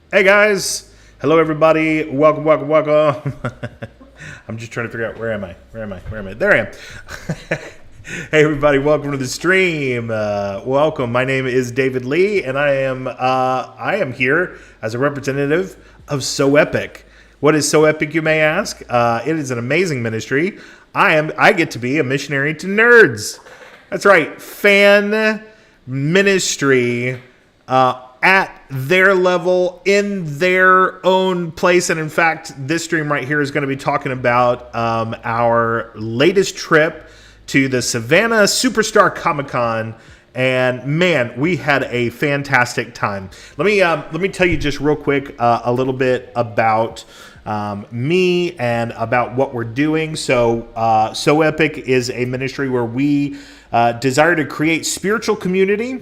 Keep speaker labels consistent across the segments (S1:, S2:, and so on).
S1: Hey guys, hello everybody. Welcome. I'm just trying to figure out where am I? There I am. Hey everybody, welcome to the stream. Welcome. My name is David Lee, and I am here as a representative of So Epic. What is So Epic, you may ask? It is an amazing ministry. I get to be a missionary to nerds. That's right, fan ministry. At their level, in their own place. And in fact, this stream right here is going to be talking about our latest trip to the Savannah Superstar Comic Con. And man, we had a fantastic time. Let me tell you just real quick a little bit about me and about what we're doing. So Epic is a ministry where we desire to create spiritual community.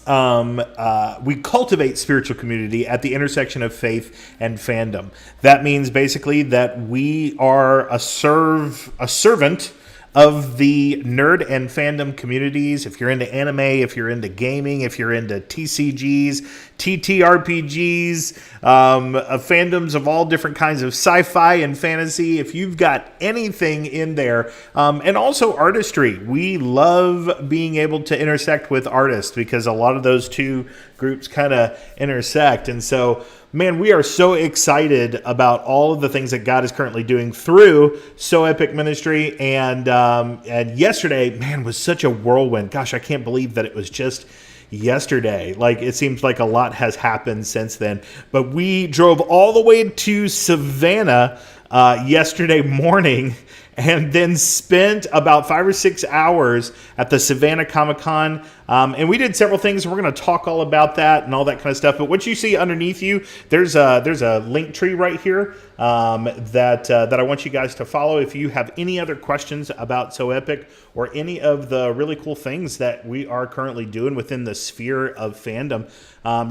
S1: We cultivate spiritual community at the intersection of faith and fandom. That means basically that we are a servant of the nerd and fandom communities. If you're into anime, if you're into gaming, if you're into TCGs, TTRPGs, fandoms of all different kinds of sci-fi and fantasy, if you've got anything in there, and also artistry. We love being able to intersect with artists because a lot of those two groups kind of intersect. And so, man, we are so excited about all of the things that God is currently doing through So Epic Ministry. And yesterday, man, was such a whirlwind. Gosh, I can't believe that it was just yesterday. Like, it seems like a lot has happened since then. But we drove all the way to Savannah yesterday morning and then spent about 5 or 6 hours at the Savannah Comic Con. And we did several things. We're going to talk all about that and all that kind of stuff. But what you see underneath you, there's a link tree right here that I want you guys to follow. If you have any other questions about So Epic or any of the really cool things that we are currently doing within the sphere of fandom,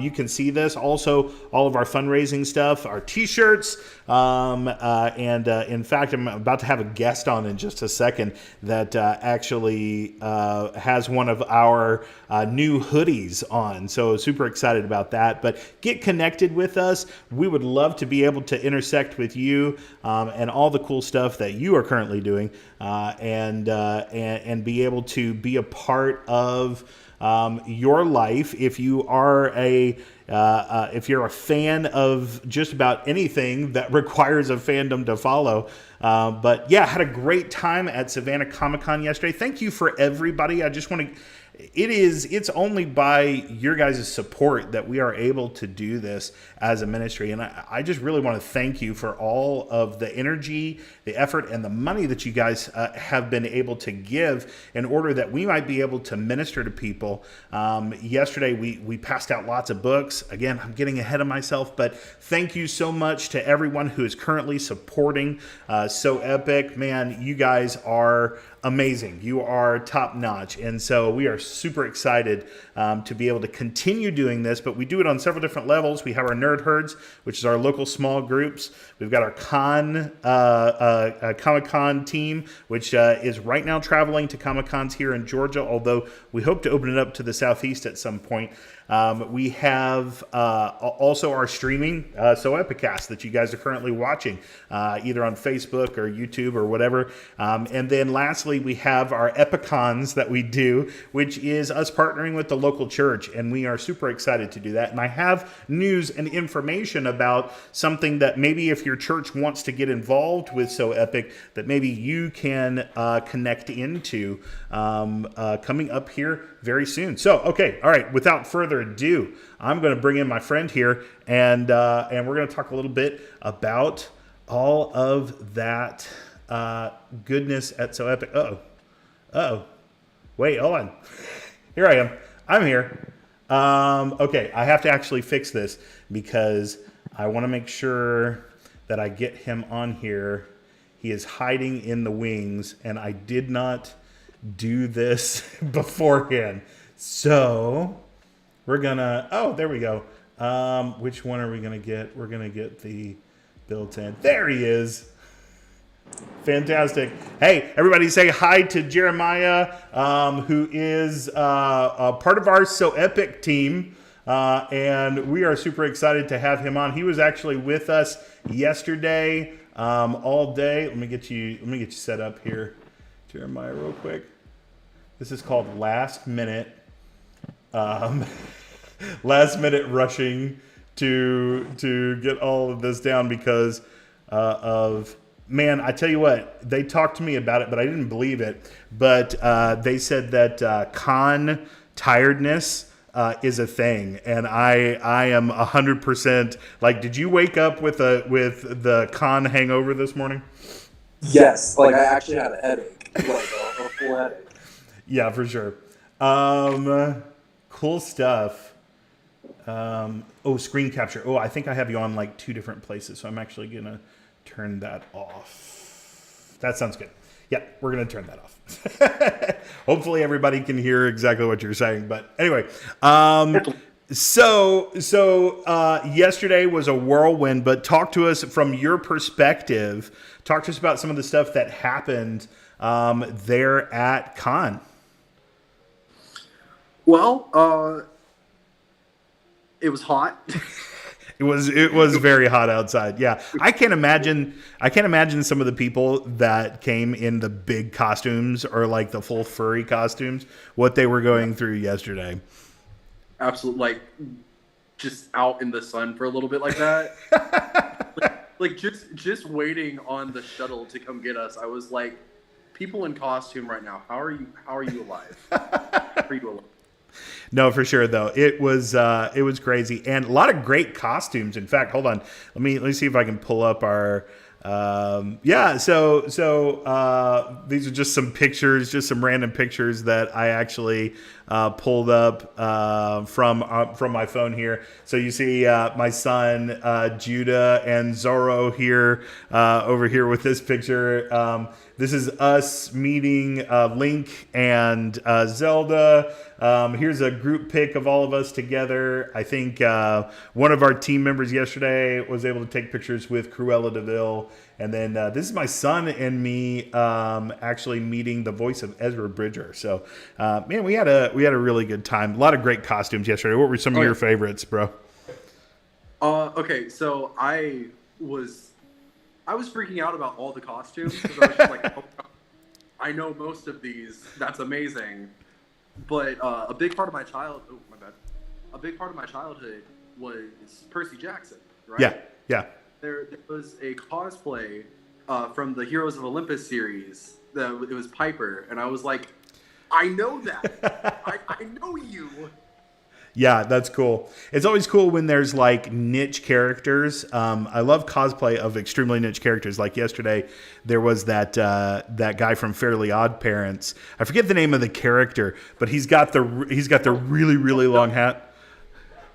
S1: you can see this. Also, all of our fundraising stuff, our T-shirts, and in fact, I'm about to have a guest on in just a second that actually has one of our new hoodies on. So super excited about that. But get connected with us. We would love to be able to intersect with you and all the cool stuff that you are currently doing, and be able to be a part of your life. If you are if you're a fan of just about anything that requires a fandom to follow. But yeah, had a great time at Savannah Comic Con yesterday. Thank you for everybody. I just want to, it's only by your guys' support that we are able to do this as a ministry. And I just really want to thank you for all of the energy, the effort, and the money that you guys have been able to give in order that we might be able to minister to people. Yesterday, we passed out lots of books. Again, I'm getting ahead of myself, but thank you so much to everyone who is currently supporting So Epic. Man, you guys are amazing. You are top notch. And so we are super excited to be able to continue doing this, but we do it on several different levels. We have our Nerd Herds, which is our local small groups. We've got our Comic-Con team, which is right now traveling to Comic-Cons here in Georgia, although we hope to open it up to the Southeast at some point. We have also our streaming So Epicast that you guys are currently watching, either on Facebook or YouTube or whatever. And then lastly, we have our Epicons that we do, which is us partnering with the local church. And we are super excited to do that. And I have news and information about something that maybe if your church wants to get involved with So Epic, that maybe you can connect into coming up here very soon. So, okay, all right, without further ado, I'm going to bring in my friend here, and we're going to talk a little bit about all of that goodness at So Epic. Uh-oh. Wait, hold on. Here I am. I'm here. Okay, I have to actually fix this because I want to make sure that I get him on here. He is hiding in the wings, and I did not do this beforehand. So we're gonna, oh, there we go. Which one are we gonna get? We're gonna get the built-in. There he is. Fantastic. Hey, everybody say hi to Jeremiah, who is part of our So Epic team. And we are super excited to have him on. He was actually with us yesterday all day. Let me get you set up here, Jeremiah, real quick. This is called Last Minute. Last minute rushing to get all of this down because of, man, I tell you what, they talked to me about it, but I didn't believe it. But they said that con tiredness is a thing, and I am 100% like. Did you wake up with the con hangover this morning?
S2: Yes, like I actually had a headache, like a full headache.
S1: Yeah, for sure. Cool stuff. Screen capture. Oh, I think I have you on like 2 different places, so I'm actually gonna turn that off. That sounds good. Yeah, we're gonna turn that off. Hopefully everybody can hear exactly what you're saying. But anyway, so yesterday was a whirlwind. But talk to us from your perspective. Talk to us about some of the stuff that happened there at Con.
S2: Well, it was hot.
S1: It was very hot outside. Yeah, I can't imagine some of the people that came in the big costumes or like the full furry costumes, what they were going through yesterday.
S2: Absolutely, like just out in the sun for a little bit like that. like just waiting on the shuttle to come get us. I was like, people in costume right now. How are you alive? How are you alive?
S1: No, for sure though. It was crazy and a lot of great costumes. In fact, hold on. Let me see if I can pull up our so these are just some pictures, just some random pictures that I actually pulled up from my phone here. So you see my son Judah and Zorro here over here with this picture. This is us meeting Link and Zelda. Here's a group pic of all of us together. I think one of our team members yesterday was able to take pictures with Cruella DeVille. And then this is my son and me actually meeting the voice of Ezra Bridger. So, man, we had a really good time. A lot of great costumes yesterday. What were some of your favorites, bro?
S2: Okay, so I was freaking out about all the costumes because I was just like, oh, I know most of these. That's amazing. But a big part of my childhood was Percy Jackson, right?
S1: Yeah.
S2: There was a cosplay from the Heroes of Olympus series. It was Piper, and I was like, I know that. I know you.
S1: Yeah, that's cool. It's always cool when there's like niche characters. I love cosplay of extremely niche characters. Like yesterday, there was that guy from Fairly Odd Parents. I forget the name of the character, but he's got the really really long hat.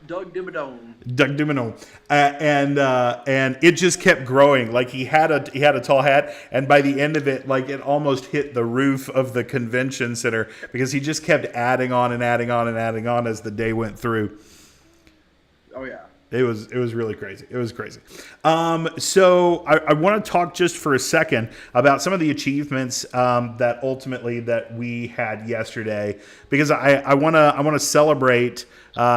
S2: Doug Dimmadome.
S1: And it just kept growing. Like he had a tall hat, and by the end of it, like it almost hit the roof of the convention center because he just kept adding on and adding on and adding on as the day went through.
S2: Oh yeah.
S1: It was really crazy. It was crazy. So I want to talk just for a second about some of the achievements that ultimately that we had yesterday, because I want to celebrate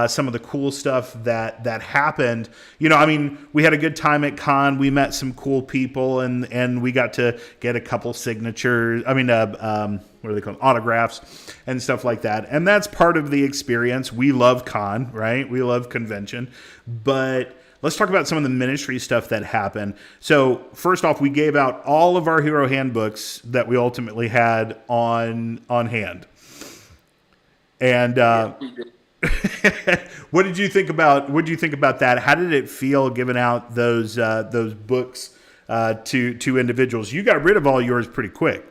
S1: some of the cool stuff that happened. You know, I mean, we had a good time at Con. We met some cool people, and we got to get a couple signatures. I mean, what are they called? Autographs and stuff like that. And that's part of the experience. We love Con, right? We love convention. But let's talk about some of the ministry stuff that happened. So first off, we gave out all of our hero handbooks that we ultimately had on hand. And what did you think about that? How did it feel giving out those books to individuals? You got rid of all yours pretty quick.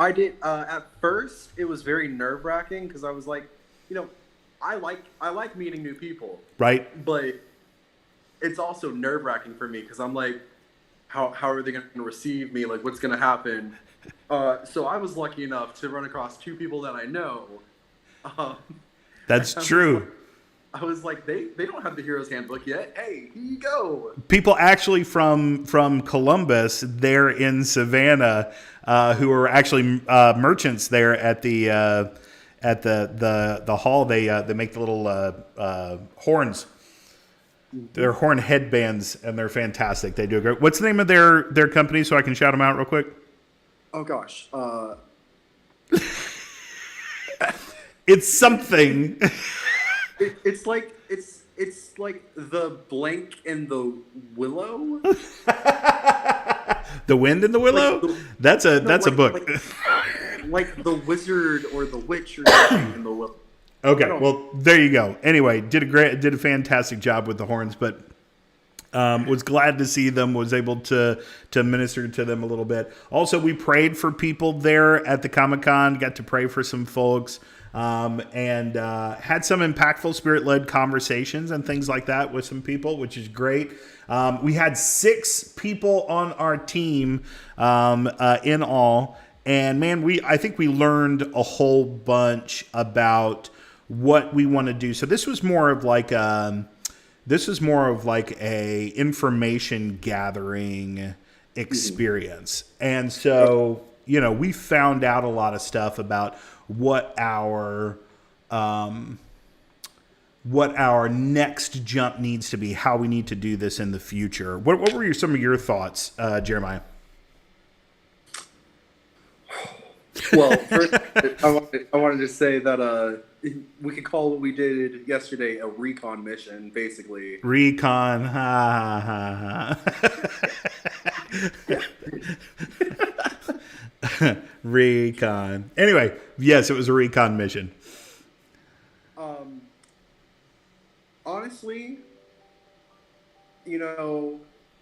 S2: I did. At first, it was very nerve-wracking because I was like, you know, I like meeting new people,
S1: right?
S2: But it's also nerve-wracking for me because I'm like, how are they going to receive me? Like, what's going to happen? So I was lucky enough to run across 2 people that I know.
S1: That's true.
S2: I was like, they don't have the Hero's Handbook yet. Hey, here you go.
S1: People actually from Columbus, there in Savannah, who are actually merchants there at the at the hall. They make the little horns. They're horn headbands, and they're fantastic. They do a great. What's the name of their company, so I can shout them out real quick?
S2: Oh gosh,
S1: It's something.
S2: it's like the blank and the willow.
S1: The Wind in the Willow. That's a book.
S2: Like the wizard or the witch or something in the willow.
S1: Okay, well there you go. Anyway, did a fantastic job with the horns, but was glad to see them. Was able to minister to them a little bit. Also, we prayed for people there at the Comic-Con. Got to pray for some folks. And had some impactful spirit-led conversations and things like that with some people, which is great. We had 6 people on our team in all, and man, I think we learned a whole bunch about what we want to do. So this was more of like a information gathering experience, and so we found out a lot of stuff about what our next jump needs to be, how we need to do this in the future. What were some of your thoughts, Jeremiah?
S2: Well, first, I wanted to say that we could call what we did yesterday a recon mission, basically.
S1: Recon, ha ha ha. Recon. Anyway, yes, it was a recon mission.
S2: Honestly,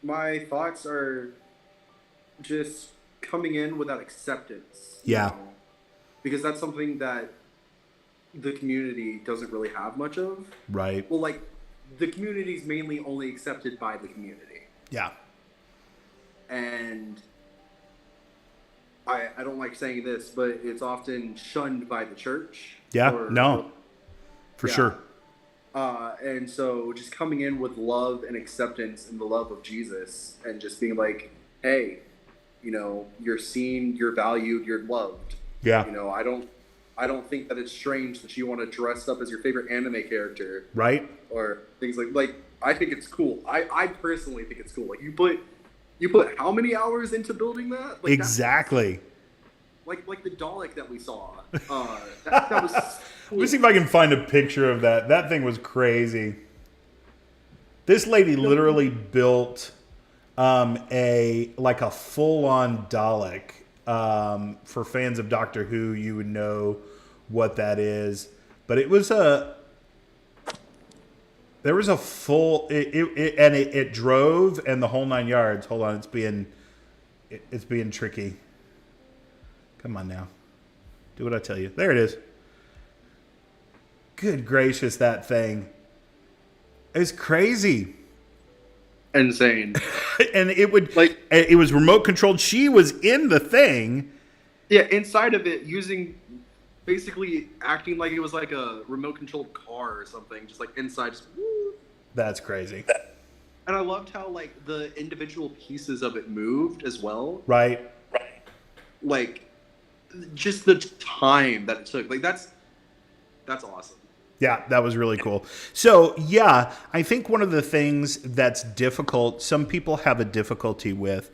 S2: my thoughts are just coming in with that acceptance.
S1: Yeah.
S2: Because that's something that the community doesn't really have much of.
S1: Right.
S2: Well, like, the community is mainly only accepted by the community.
S1: Yeah.
S2: And I don't like saying this, but it's often shunned by the church.
S1: Yeah, for sure.
S2: And so just coming in with love and acceptance and the love of Jesus and just being like, hey, you're seen, you're valued, you're loved.
S1: Yeah.
S2: I don't think that it's strange that you want to dress up as your favorite anime character.
S1: Right.
S2: Or things like I think it's cool. I personally think it's cool. Like you put how many hours into building that? Like
S1: exactly.
S2: Like the Dalek that we saw. That was cool.
S1: Let me see if I can find a picture of that. That thing was crazy. This lady literally built a full-on Dalek. For fans of Doctor Who, you would know what that is. But it was there was a full it drove and the whole 9 yards. Hold on, it's being tricky. Come on now. Do what I tell you. There it is. Good gracious, that thing. It's crazy.
S2: Insane.
S1: And it was remote controlled. She was in the thing.
S2: Yeah, inside of it, basically acting like it was like a remote controlled car or something. Just like inside, just woo.
S1: That's crazy.
S2: And I loved how like the individual pieces of it moved as well.
S1: Right.
S2: Like just the time that it took. Like that's awesome.
S1: Yeah, that was really cool. So, yeah, I think one of the things that's difficult, some people have a difficulty with,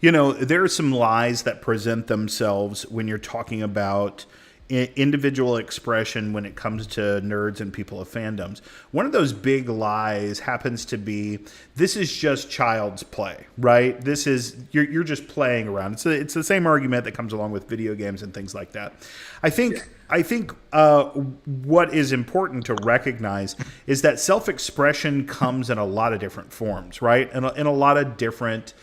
S1: there are some lies that present themselves when you're talking about individual expression when it comes to nerds and people of fandoms. One of those big lies happens to be, this is just child's play, right? This is, you're just playing around. It's the same argument that comes along with video games and things like that. I think what is important to recognize is that self-expression comes in a lot of different forms, right? In a lot of different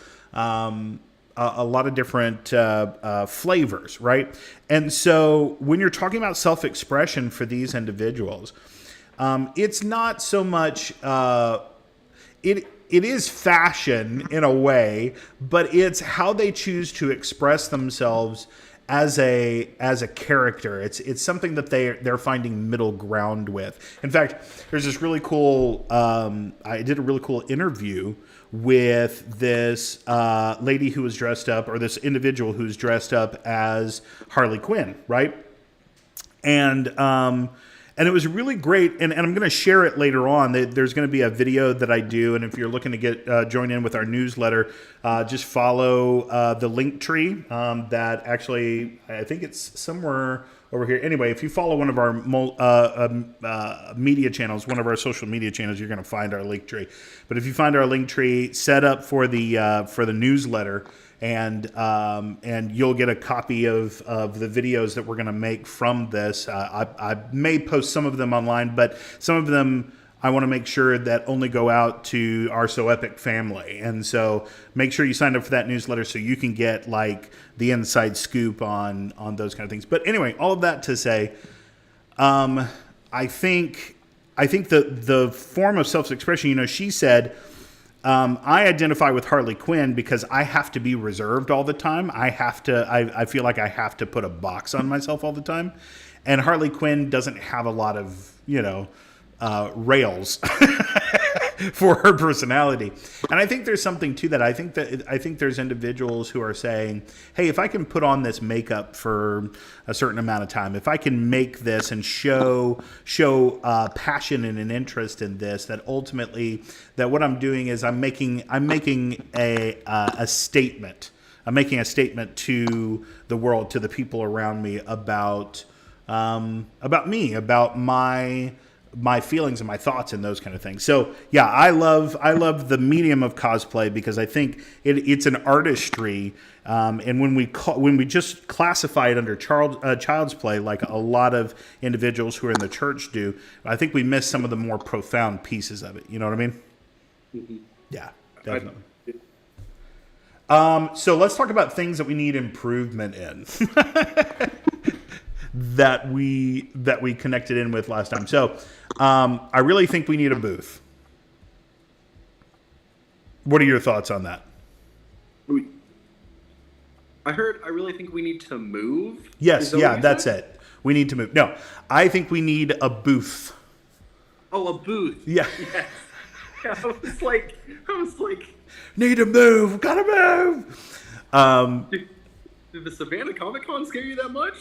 S1: flavors, right? And so when you're talking about self-expression for these individuals, it's not so much it is fashion in a way, but it's how they choose to express themselves as a character. It's something that they're finding middle ground with. In fact, there's this really cool I did a really cool interview with this lady who was dressed up, or this individual who's dressed up as Harley Quinn, right? And it was really great, and I'm going to share it later on. There's going to be a video that I do, and if you're looking to get join in with our newsletter, just follow the link tree that actually, I think it's somewhere over here. Anyway, if you follow one of our media channels, one of our social media channels, you're going to find our link tree. But if you find our link tree, set up for the newsletter, and you'll get a copy of the videos that we're going to make from this. I may post some of them online, but some of them I want to make sure that only go out to our So Epic family. And so make sure you sign up for that newsletter so you can get like the inside scoop on those kind of things. But anyway, all of that to say, I think the form of self-expression, she said, I identify with Harley Quinn because I have to be reserved all the time. I feel like I have to put a box on myself all the time. And Harley Quinn doesn't have a lot of, rails for her personality. And I think there's something to that. I think there's individuals who are saying, hey, if I can put on this makeup for a certain amount of time, if I can make this and show passion and an interest in this, that ultimately that what I'm doing is I'm making a statement. I'm making a statement to the world, to the people around me about me, about my feelings and my thoughts and those kind of things. So yeah, I love the medium of cosplay because I think it's an artistry. And when we just classify it under child's play, like a lot of individuals who are in the church do, I think we miss some of the more profound pieces of it. You know what I mean?
S2: Mm-hmm.
S1: Yeah, definitely. So let's talk about things that we need improvement in. that we connected in with last time. So I really think we need a booth. What are your thoughts on that?
S2: I really think we need to move.
S1: Yes, that's it. We need to move. No, I think we need a booth.
S2: Oh, a booth.
S1: Yeah.
S2: Yes. Yeah, I was like,
S1: need to move. Gotta move.
S2: Did the Savannah Con scare you that much?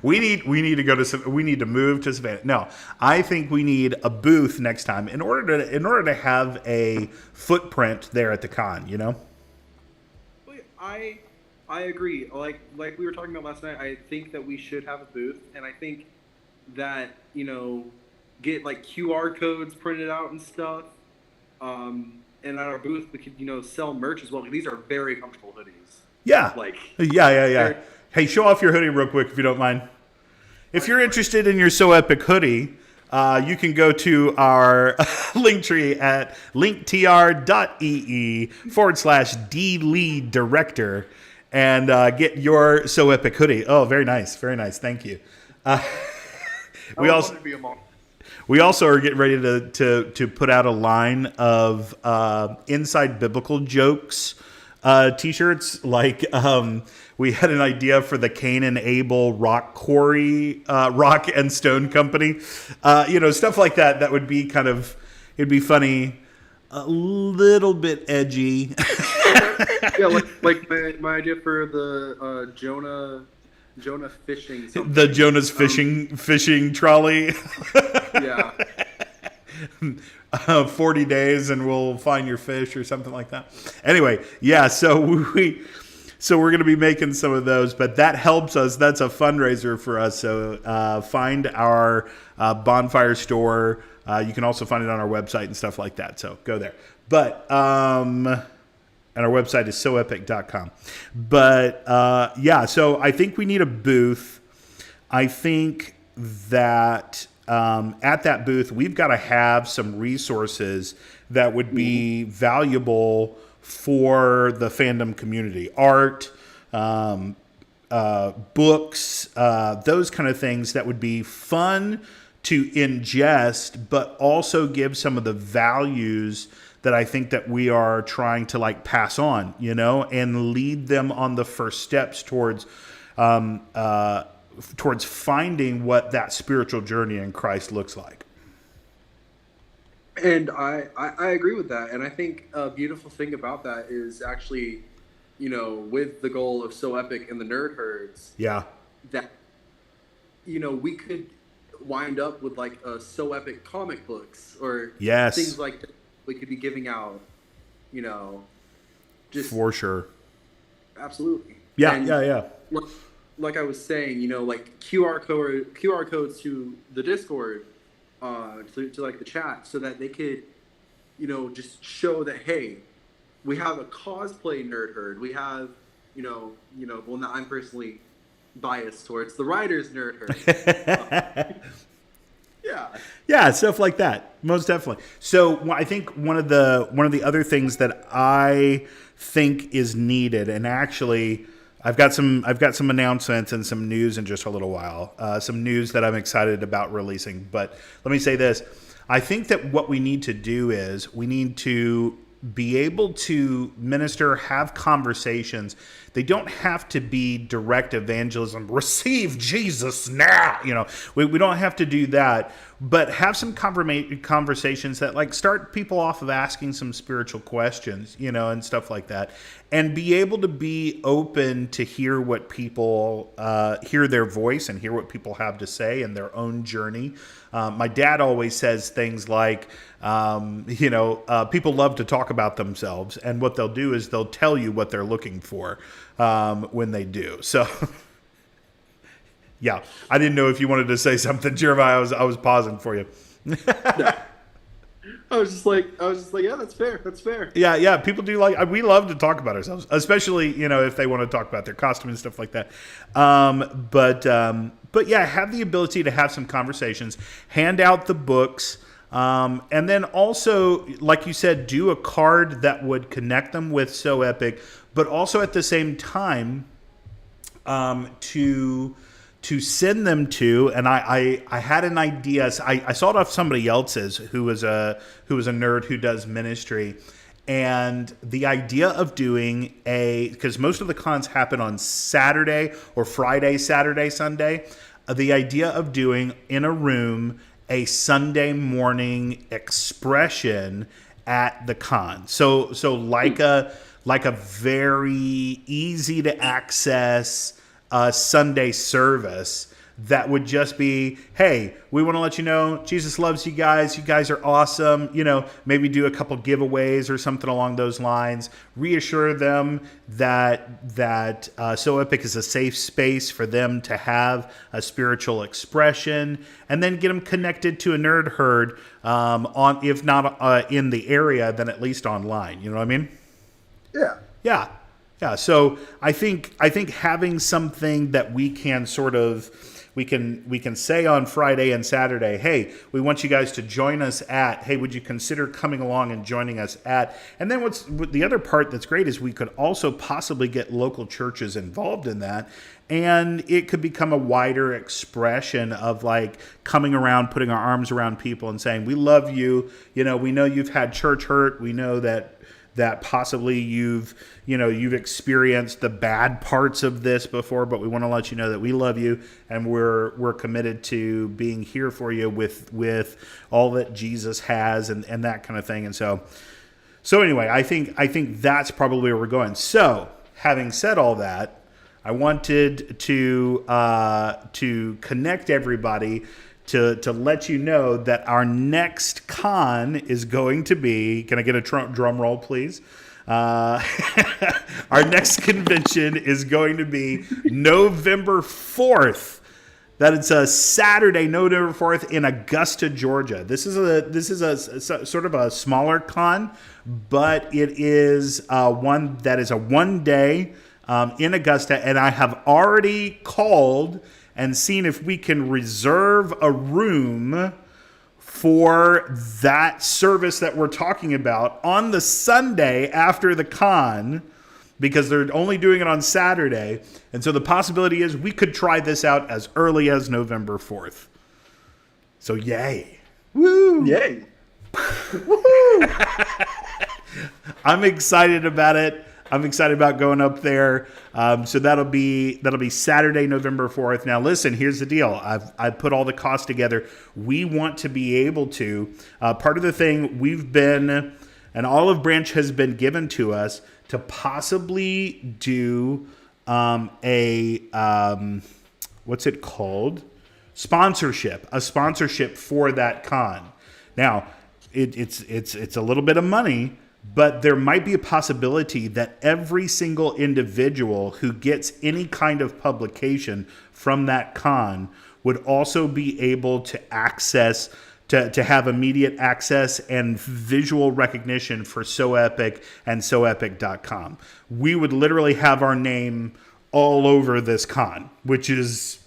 S1: we need to move to Savannah. No, I think we need a booth next time in order to have a footprint there at the con.
S2: I agree. Like we were talking about last night, I think that we should have a booth, and I think that get like QR codes printed out and stuff. And at our booth, we could, sell merch as well. These are very comfortable hoodies.
S1: Yeah. Yeah. Hey, show off your hoodie real quick if you don't mind. If you're interested in your So Epic hoodie, you can go to our link tree at linktr.ee/dlead director and get your So Epic hoodie. Oh, very nice. Very nice. Thank you. We also are getting ready to put out a line of Inside Biblical Jokes T-shirts. Like we had an idea for the Cain and Abel rock quarry, rock and stone company. Stuff like that. That would be it'd be funny, a little bit edgy.
S2: Yeah, like my idea for the Jonah fishing something.
S1: The Jonah's fishing trolley.
S2: Yeah.
S1: 40 days and we'll find your fish or something like that. Anyway, yeah, so we're going to be making some of those, but that helps us. That's a fundraiser for us. So find our bonfire store. You can also find it on our website and stuff like that. So go there. But and our website is soepic.com. But yeah, so I think we need a booth. I think that at that booth, we've got to have some resources that would be valuable for the fandom community. Art, books, those kind of things that would be fun to ingest, but also give some of the values that I think that we are trying to pass on, and lead them on the first steps towards finding what that spiritual journey in Christ looks like.
S2: And I agree with that. And I think a beautiful thing about that is actually, with the goal of So Epic and the Nerd Herds,
S1: yeah,
S2: that we could wind up with like So Epic comic books or
S1: Yes,
S2: things like that we could be giving out, you know, just
S1: for sure.
S2: absolutely.
S1: Yeah,
S2: And
S1: yeah, yeah.
S2: like, like I was saying, like QR codes to the Discord, to like the chat, so that they could, just show that, hey, we have a cosplay nerd herd. We have, well, now I'm personally biased towards the writers nerd herd. Yeah.
S1: Yeah, stuff like that, most definitely. So I think one of the other things that I think is needed, and actually, I've got some announcements and some news in just a little while. Some news that I'm excited about releasing. But let me say this: I think that what we need to do is we need to be able to minister, have conversations. They don't have to be direct evangelism. Receive Jesus now. We don't have to do that, but have some conversations that like start people off of asking some spiritual questions, and stuff like that, and be able to be open to hear what people hear their voice and hear what people have to say in their own journey. My dad always says things like, people love to talk about themselves, and what they'll do is they'll tell you what they're looking for when they do. So, yeah, I didn't know if you wanted to say something, Jeremiah. I was pausing for you.
S2: I was just like, yeah, that's fair. That's fair.
S1: Yeah, yeah. People do we love to talk about ourselves, especially, if they want to talk about their costume and stuff like that. But yeah, have the ability to have some conversations, hand out the books, and then also, like you said, do a card that would connect them with So Epic, but also at the same time, to send them to, and I had an idea. I saw it off somebody else's who was a nerd who does ministry, and the idea of doing because most of the cons happen on Saturday or Friday, Saturday, Sunday. The idea of doing in a room a Sunday morning expression at the con. So like a very easy to access Sunday service that would just be, hey, we want to let you know Jesus loves you guys. You guys are awesome. Maybe do a couple giveaways or something along those lines. Reassure them that So Epic is a safe space for them to have a spiritual expression, and then get them connected to a nerd herd, if not in the area, then at least online. You know what I mean?
S2: Yeah.
S1: Yeah. Yeah, so I think having something that we can sort of we can say on Friday and Saturday, hey, we want you guys to join us at, hey, would you consider coming along and joining us at? And then the other part that's great is we could also possibly get local churches involved in that, and it could become a wider expression of like coming around, putting our arms around people and saying, we love you. We know you've had church hurt. We know that possibly you've experienced the bad parts of this before, but we want to let you know that we love you and we're committed to being here for you with all that Jesus has and that kind of thing. And so anyway, I think that's probably where we're going. So having said all that, I wanted to connect everybody to let you know that our next con is going to be, can I get a drum roll, please? Our next convention is going to be November 4th. That it's a Saturday, November 4th in Augusta, Georgia. This is a sort of a smaller con, but it is one that is a one day in Augusta, and I have already called and seen if we can reserve a room for that service that we're talking about on the Sunday after the con, because they're only doing it on Saturday. And so the possibility is we could try this out as early as November 4th. So yay. Woo!
S2: Yay.
S1: Woohoo! I'm excited about it. I'm excited about going up there. So that'll be Saturday, November 4th. Now, listen, here's the deal. I've put all the costs together. We want to be able to, part of the thing an olive branch has been given to us to possibly do what's it called? a sponsorship for that con. Now, it's a little bit of money, but there might be a possibility that every single individual who gets any kind of publication from that con would also be able to access to have immediate access and visual recognition for So Epic and SoEpic.com. We would literally have our name all over this con, which is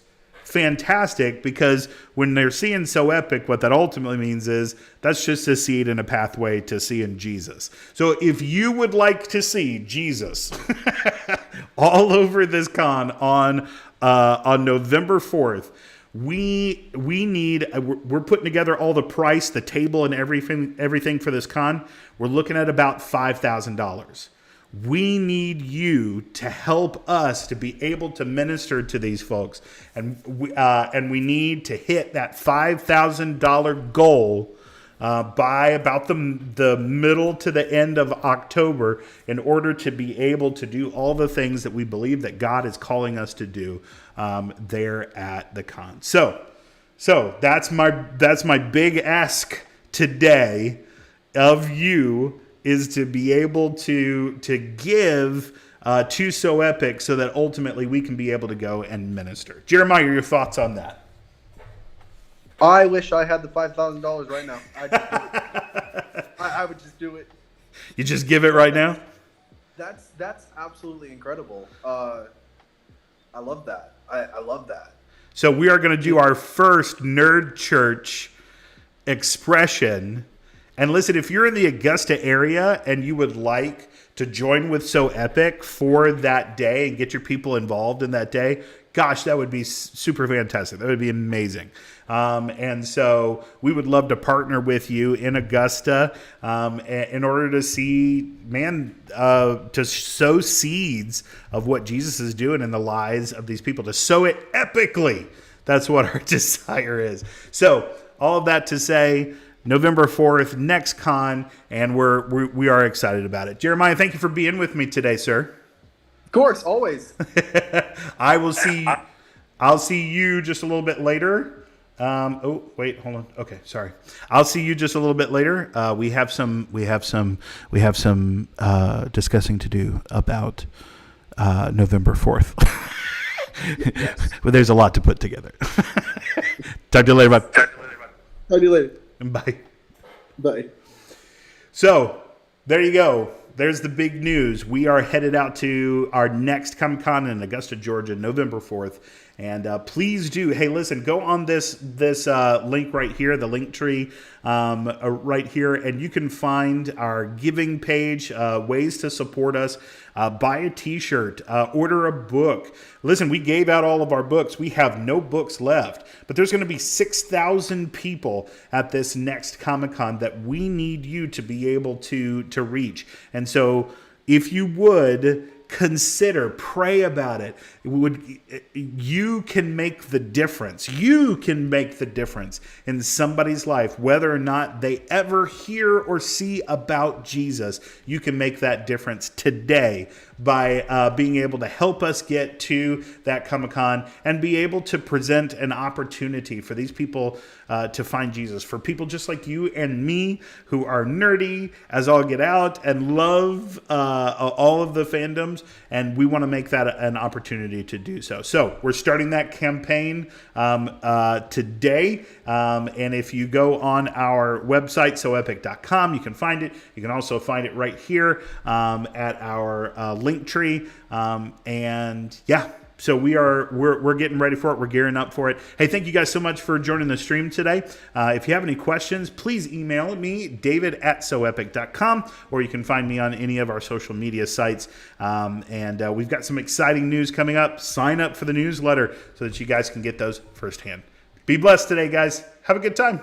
S1: fantastic, because when they're seeing So Epic, what that ultimately means is that's just a seed and a pathway to seeing Jesus. So if you would like to see Jesus all over this con on November 4th, we're putting together all the price, the table, and everything for this con. We're looking at about $5,000. We need you to help us to be able to minister to these folks, and we need to hit that $5,000 goal by about the middle to the end of October, in order to be able to do all the things that we believe that God is calling us to do there at the con. So that's my big ask today of you, is to be able to give to So Epic, so that ultimately we can be able to go and minister. Jeremiah, your thoughts on that?
S2: I wish I had the $5,000 right now. I would just do it.
S1: You just give it right now?
S2: That's absolutely incredible. I love that. I love that.
S1: So we are going to do our first Nerd Church expression. And listen, if you're in the Augusta area and you would like to join with So Epic for that day and get your people involved in that day, gosh, that would be super fantastic. That would be amazing. And so we would love to partner with you in Augusta in order to see, to sow seeds of what Jesus is doing in the lives of these people, to sow it epically. That's what our desire is. So all of that to say, November 4th, next con, and we are excited about it. Jeremiah, thank you for being with me today, sir.
S2: Of course, always.
S1: I'll see you just a little bit later. Oh, wait, hold on. Okay, sorry. I'll see you just a little bit later. We have some discussing to do about November 4th. Yes. But there's a lot to put together. Talk to you later, bud.
S2: Talk to you later.
S1: Bye.
S2: Bye.
S1: So there you go. There's the big news. We are headed out to our next Comic-Con in Augusta, Georgia, November 4th. And please do. Hey, listen, go on this link right here, the link tree right here, and you can find our giving page, ways to support us. Buy a t-shirt, order a book. Listen, we gave out all of our books. We have no books left, but there's going to be 6,000 people at this next Comic-Con that we need you to be able to reach. And so if you would consider, pray about it. You can make the difference. You can make the difference in somebody's life, whether or not they ever hear or see about Jesus. You can make that difference today by being able to help us get to that Comic-Con and be able to present an opportunity for these people to find Jesus, for people just like you and me who are nerdy as all get out and love all of the fandoms, and we want to make that an opportunity to do so. So we're starting that campaign today, and if you go on our website, soepic.com, you can find it. You can also find it right here at our link tree, and yeah. So we're getting ready for it. We're gearing up for it. Hey, thank you guys so much for joining the stream today. If you have any questions, please email me, david@soepic.com, or you can find me on any of our social media sites. And we've got some exciting news coming up. Sign up for the newsletter so that you guys can get those firsthand. Be blessed today, guys. Have a good time.